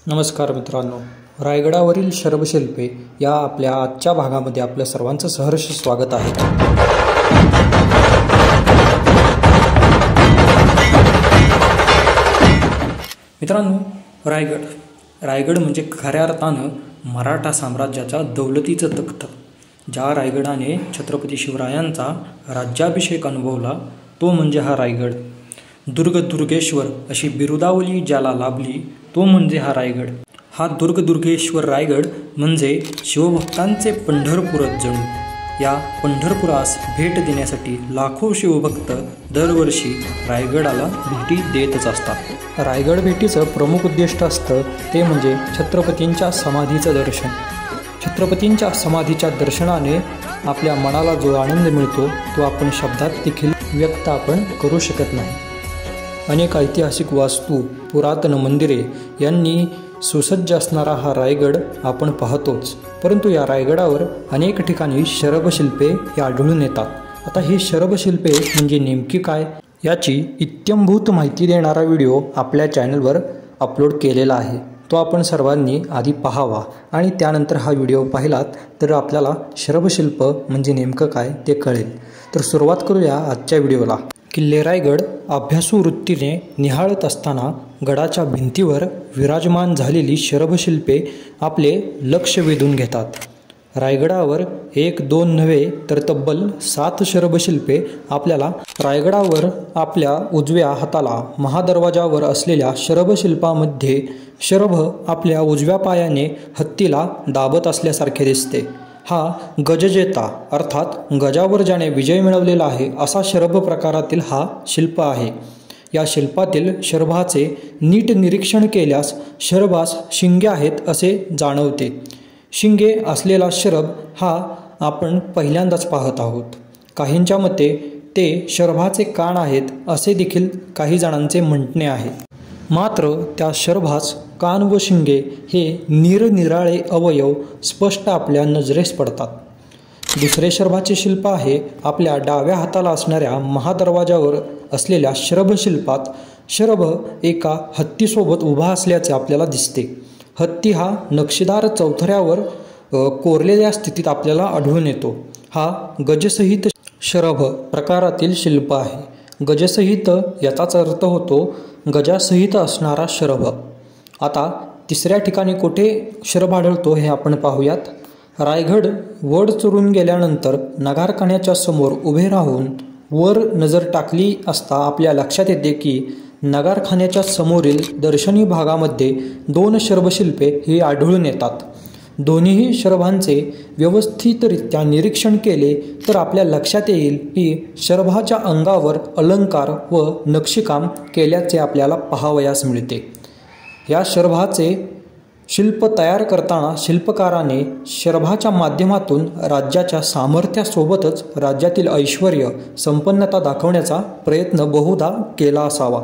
नमस्कार मित्रांनो, रायगडावरील शरभशिल्पे या आपल्या आजच्या भागामध्ये आपल्या सर्वांचं सहर्ष स्वागत आहे। मित्रांनो, रायगड म्हणजे खऱ्या अर्थानं मराठा साम्राज्याच्या दौलतीचं तख्त। ज्या रायगडाने छत्रपती शिवरायांचा राज्याभिषेक अनुभवला तो म्हणजे हा रायगड। दुर्गेश्वर अशी बिरुदावली ज्याला लाभली तो म्हणजे हा रायगड। हा दुर्गेश्वर रायगड म्हणजे शिवभक्तांचे पंढरपूरच जणू। या पंढरपुरास भेट देण्यासाठी लाखो शिवभक्त दरवर्षी रायगडाला भेटी देतच असतात। रायगड भेटीचं प्रमुख उद्दिष्ट असतं ते म्हणजे छत्रपतींच्या समाधीचं दर्शन। छत्रपतींच्या समाधीच्या दर्शनाने आपल्या मनाला जो आनंद मिळतो तो आपण शब्दात देखील व्यक्त करू शकत नाही। अनेक ऐतिहासिक वास्तू, पुरातन मंदिरे यांनी सुसज्ज असणारा हा रायगड आपण पाहतोच, परंतु या रायगडावर अनेक ठिकाणी शरभशिल्पे हे आढळून येतात। आता ही शरभशिल्पे म्हणजे नेमकी काय याची इत्थंभूत माहिती देणारा व्हिडिओ आपल्या चॅनलवर अपलोड केलेला आहे। तो आपण सर्वांनी आधी पाहावा आणि त्यानंतर हा व्हिडिओ पाहिलात तर आपल्याला शरभशिल्प म्हणजे नेमकं काय ते कळेल। तर सुरुवात करूया आजच्या व्हिडिओला। किल्ले रायगड अभ्यासू वृत्तीने निहाळत असताना गडाच्या भिंतीवर विराजमान झालेली शरभशिल्पे आपले लक्ष वेधून घेतात। रायगडावर 1-2 नव्हे तर तब्बल 7 शरभशिल्पे आपल्याला रायगडावर आपल्या उजव्या हाताला महादरवाजावर असलेल्या शरभशिल्पामध्ये शरभ आपल्या उजव्या पायाने हत्तीला दाबत असल्यासारखे दिसते। हा गजजेता अर्थात गजावर ज्याने विजय मिळवलेला आहे असा शरभ प्रकारातील हा शिल्प आहे। या शिल्पातील शरभाचे नीट निरीक्षण केल्यास शरभास शिंगे आहेत असे जाणवते। शिंगे असलेला शरभ हा आपण पहिल्यांदाच पाहत आहोत। काहींच्या मते ते शरभाचे कान आहेत असे देखील काही जणांचे म्हणणे आहे। मात्र त्या शरभास कान व शिंगे हे निरनिराळे अवयव स्पष्ट आपल्या नजरेस पडतात। दुसरे शरभाचे शिल्प आहे आपल्या डाव्या हाताला असणाऱ्या महादरवाजावर असलेल्या शरभशिल्पात शरभ एका हत्तीसोबत उभा असल्याचे आपल्याला दिसते। हत्ती हा नक्षीदार चौथऱ्यावर कोरलेल्या स्थितीत आपल्याला आढळून येतो। हा गजसहित शरभ प्रकारातील शिल्प आहे। गजसहित याचाच अर्थ होतो गजासहित असणारा शरभ। आता तिसऱ्या ठिकाणी कुठे शरभ आढळतो हे आपण पाहूयात। रायगड वड चढून गेल्यानंतर नगारखान्याच्या समोर उभे राहून वर नजर टाकली असता आपल्या लक्षात येते की नगारखान्याच्या समोरील दर्शनी भागामध्ये 2 शरभशिल्पे ही आढळून येतात। दोन्ही शरभांचे व्यवस्थितरित्या निरीक्षण केले तर आपल्या लक्षात येईल की शरभाच्या अंगावर अलंकार व नक्षीकाम केल्याचे आपल्याला पाहावयास मिळते। या शरभाचे शिल्प तयार करताना शिल्पकाराने शरभाच्या माध्यमातून राज्याच्या सामर्थ्यासोबतच राज्यातील ऐश्वर्य संपन्नता दाखवण्याचा प्रयत्न बहुधा केला असावा।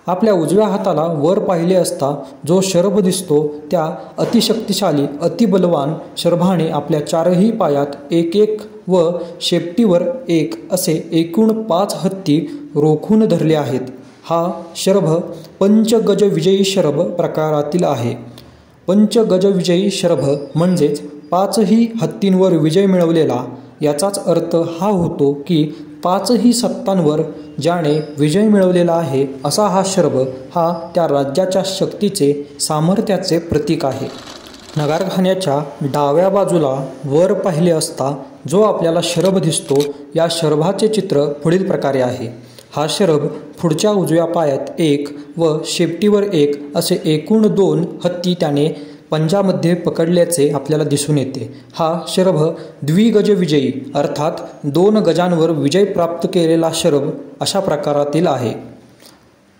आपल्या उजव्या हाताला वर पाहिले असता जो शरभ दिसतो त्या अतिशक्तिशाली अतिबलवान शरभाने आपल्या 4ही पायात 1-1 व शेपटीवर 1 असे एकूण 5 हत्ती रोखून धरले आहेत। हा शरभ पंचगजविजयी शरभ प्रकारातील आहे। पंचगजविजयी शरभ म्हणजेच 5ही हत्तींवर विजय मिळवलेला। याचाच अर्थ हा होतो की 5ही सत्तांवर ज्याने विजय मिळवलेला आहे असा हा शरभ हा त्या राज्याच्या शक्तीचे सामर्थ्याचे प्रतीक आहे। नगारखान्याच्या डाव्या बाजूला वर पाहिले असता जो आपल्याला शरभ दिसतो या शरभाचे चित्र पुढील प्रकारे आहे। हा शरभ पुढच्या उजव्या पायात 1 व शेपटीवर 1 असे एकूण 2 हत्ती त्याने पंजामध्ये पकडल्याचे आपल्याला दिसून येते। हा शरभ द्विगजविजयी अर्थात 2 गजांवर विजय प्राप्त केलेला शरभ अशा प्रकारातील आहे।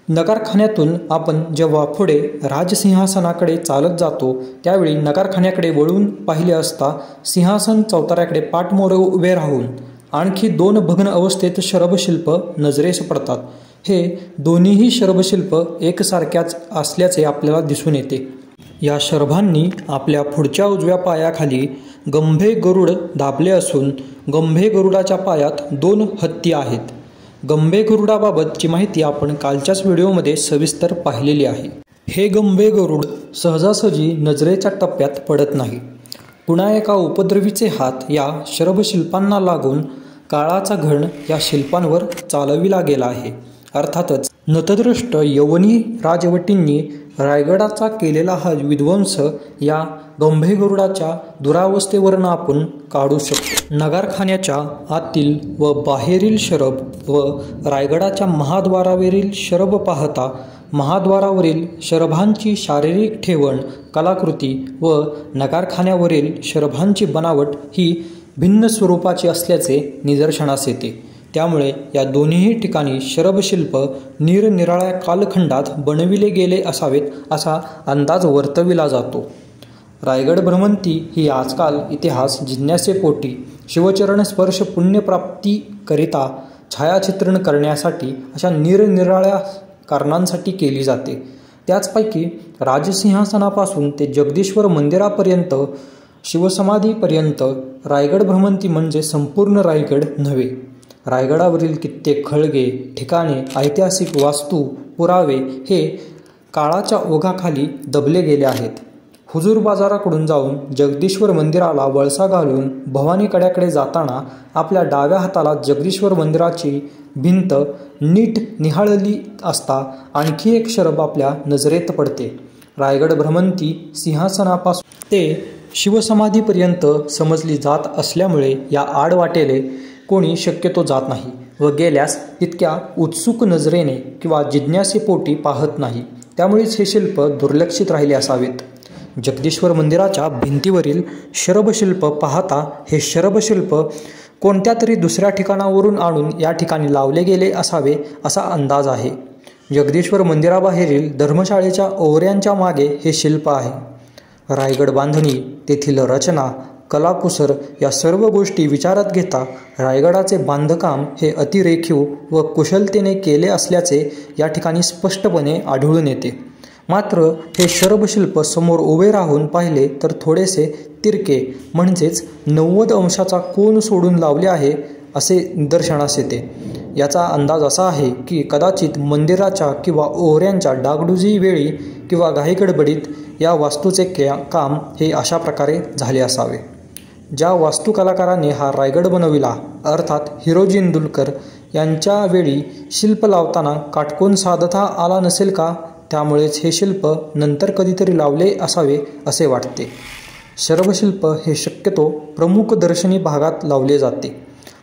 नगारखान्यातून आपण जेव्हा पुढे राजसिंहासनाकडे चालत जातो त्यावेळी नगारखान्याकडे वळून पाहिले असता सिंहासन चौताऱ्याकडे पाठमोरे उभे राहून आणखी 2 भग्न अवस्थेत शरभशिल्प नजरेस पडतात। हे दोन्हीही शरभशिल्प एकसारख्याच असल्याचे आपल्याला दिसून येते। या शरभांनी आपल्या पुढच्या उजव्या पायाखाली गंभे गरुड दाबले असून गंभे गरुडाच्या पायात 2 हत्ती आहेत। गंभे गरुडाबाबतची माहिती आपण कालच्याच व्हिडिओमध्ये सविस्तर पाहिलेली आहे। हे गंभे गरुड सहजासहजी नजरेच्या टप्प्यात पडत नाही. कुणा एका उपद्रवीचे हात या शरभशिल्पांना लागून काळाचा घण या शिल्पांवर चालविला गेला आहे. अर्थातच नतद्रष्ट यवनी राजवटींनी रायगडाचा केलेला हा विध्वंस या गंभे गरुडाच्या दुरावस्थेवरून आपण काढू शकतो. नगारखान्याच्या आतील व बाहेरील शरभ व रायगडाच्या महाद्वारावरील शरभ पाहता महाद्वारावरील शरभांची शारीरिक ठेवण, कलाकृती व नगारखान्यावरील शरभांची बनावट ही भिन्न स्वरूपाची असल्याचे निदर्शनास येते. त्यामुळे या दोन्ही ठिकाणी शरभशिल्प निरनिराळ्या कालखंडात बनविले गेले असावेत असा अंदाज वर्तविला जातो. रायगड भ्रमंती ही आजकाल इतिहास जिज्ञासेपोटी शिवचरण स्पर्श पुण्यप्राप्तीकरिता छायाचित्रण करण्यासाठी अशा निरनिराळ्या कारणांसाठी केली जाते. त्याचपैकी राजसिंहासनापासून ते जगदीश्वर मंदिरापर्यंत शिवसमाधीपर्यंत रायगड भ्रमंती म्हणजे संपूर्ण रायगड नव्हे. रायगडावरील कित्येक खळगे, ठिकाणे, ऐतिहासिक वास्तू, पुरावे हे काळाच्या ओघाखाली दबले गेले आहेत. हुजूर बाजाराकडून जाऊन जगदीश्वर मंदिराला वळसा घालून भवानीकड्याकडे जाताना आपल्या डाव्या हाताला जगदीश्वर मंदिराची भिंत नीट निहाळली असता आणखी एक शरभ आपल्या नजरेत पडते. रायगड भ्रमंती सिंहासनापासून ते शिवसमाधीपर्यंत समजली जात असल्यामुळे या आडवाटेले कोणी शक्यतो जात नाही व गेल्यास तितक्या उत्सुक नजरेने किंवा जिज्ञासेपोटी पाहत नाही. त्यामुळेच हे शिल्प दुर्लक्षित राहिले असावेत. जगदीश्वर मंदिराच्या भिंतीवरील शरभशिल्प पाहता हे शरभशिल्प कोणत्या तरी दुसऱ्या ठिकाणावरून आणून या ठिकाणी लावले गेले असावे असा अंदाज आहे. जगदीश्वर मंदिराबाहेरील धर्मशाळेच्या ओवऱ्यांच्या मागे हे शिल्प आहे. रायगड बांधणी, तेथील रचना, कलाकुसर या सर्व गोष्टी विचारात घेता रायगडाचे बांधकाम हे अतिरेखीव व कुशलतेने केले असल्याचे या ठिकाणी स्पष्टपणे आढळून येते. मात्र हे शरभशिल्प समोर उभे राहून पाहिले तर थोडेसे तिरके म्हणजेच 90 अंशाचा कोन सोडून लावले आहे असे निदर्शनास येते. याचा अंदाज असा आहे की कदाचित मंदिराच्या किंवा ओहऱ्यांच्या डागडुजी वेळी किंवा घाईगडबडीत या वास्तूचे काम हे अशा प्रकारे झाले असावे. ज्या वास्तुकलाकाराने हा रायगड बनविला अर्थात हिरोजी इंदुलकर यांच्या वेळी शिल्प लावताना काटकोन साधता आला नसेल का? त्यामुळेच हे शिल्प नंतर कधीतरी लावले असावे असे वाटते. शरभशिल्प हे शक्यतो प्रमुख दर्शनी भागात लावले जाते.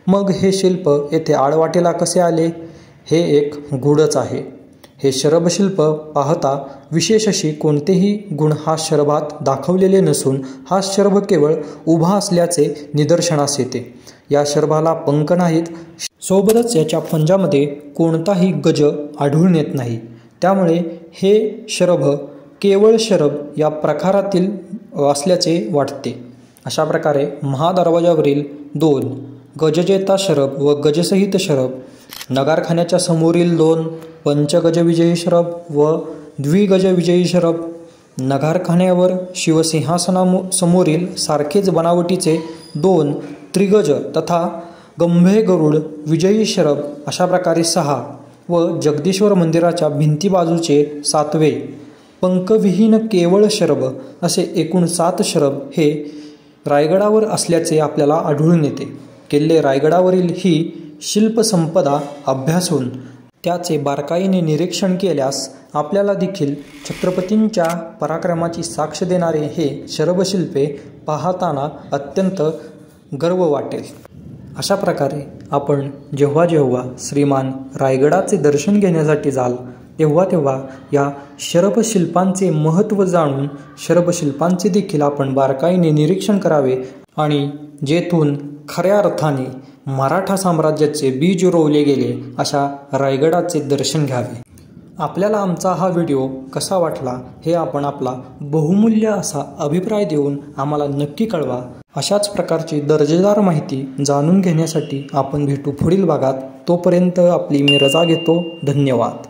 मग हे शिल्प येथे आडवाटेला कसे आले? हे एक गूढच आहे. हे शरभशिल्प पाहता विशेष अशी कोणतेही गुण हा शरभात दाखवलेले नसून हा शरभ केवळ उभा असल्याचे निदर्शनास येते. या शरभाला पंख नाहीत, सोबतच याच्या पंजामध्ये कोणताही गज आढळून येत नाही. त्यामुळे हे शरभ केवळ शरभ या प्रकारातील असल्याचे वाटते. अशा प्रकारे महादरवाजावरील 2 गजजेता शरभ व गजसहित शरभ, नगारखान्याच्या समोरील 2 पंचगज विजयी शरभ व द्विगज विजयी शरभ, नगारखान्यावर शिवसिंहासनासमोरील सारखेच बनावटीचे 2 त्रिगज तथा गंभे गरुड विजयी शरभ अशा प्रकारे 6 व जगदीश्वर मंदिराच्या भिंती बाजूचे 7वे पंखविहीन केवळ शरभ असे एकूण 7 शरभ हे रायगडावर असल्याचे आपल्याला आढळून येते. किल्ले रायगडावरील ही शिल्पसंपदा अभ्यासून त्याचे बारकाईने निरीक्षण केल्यास आपल्याला देखील छत्रपतींच्या पराक्रमाची साक्ष देणारे हे शरभशिल्पे पाहताना अत्यंत गर्व वाटेल. अशा प्रकारे आपण जेव्हा जेव्हा श्रीमान रायगडाचे दर्शन घेण्यासाठी जाल तेव्हा या शरभशिल्पांचे महत्त्व जाणून शरभशिल्पांचे देखील आपण बारकाईने निरीक्षण करावे आणि जेथून खऱ्या अर्थाने मराठा साम्राज्याचे बीज रोवले गेले अशा रायगडाचे दर्शन घ्यावे. आपल्याला आमचा हा व्हिडिओ कसा वाटला हे आपण आपला बहुमूल्य असा अभिप्राय देऊन आम्हाला नक्की कळवा. अशाच प्रकारची दर्जेदार माहिती जाणून घेण्यासाठी आपण भेटू पुढील भागात. तोपर्यंत आपली मी रजा घेतो. धन्यवाद.